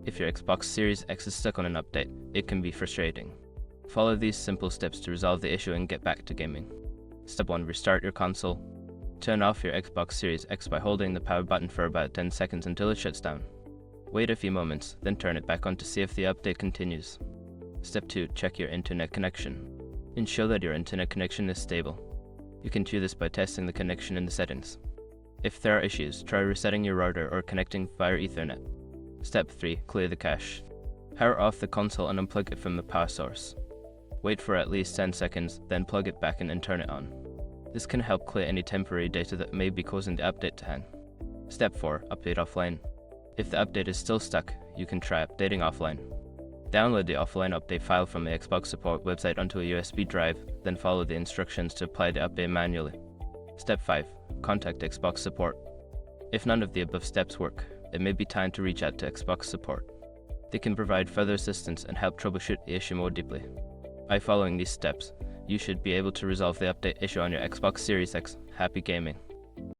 If your Xbox Series X is stuck on an update, it can be frustrating. Follow these simple steps to resolve the issue and get back to gaming. Step 1. Restart your console. Turn off your Xbox Series X by holding the power button for about 10 seconds until it shuts down. Wait a few moments, then turn it back on to see if the update continues. Step 2. Check your internet connection. Ensure that your internet connection is stable. You can do this by testing the connection in the settings. If there are issues, try resetting your router or connecting via Ethernet. Step 3. Clear the cache. Power off the console and unplug it from the power source. Wait for at least 10 seconds, then plug it back in and turn it on. This can help clear any temporary data that may be causing the update to hang. Step 4. Update offline. If the update is still stuck, you can try updating offline. Download the offline update file from the Xbox support website onto a USB drive, then follow the instructions to apply the update manually. Step 5. Contact Xbox support. If none of the above steps work, it may be time to reach out to Xbox support. They can provide further assistance and help troubleshoot the issue more deeply. By following these steps, you should be able to resolve the update issue on your Xbox Series X. Happy gaming!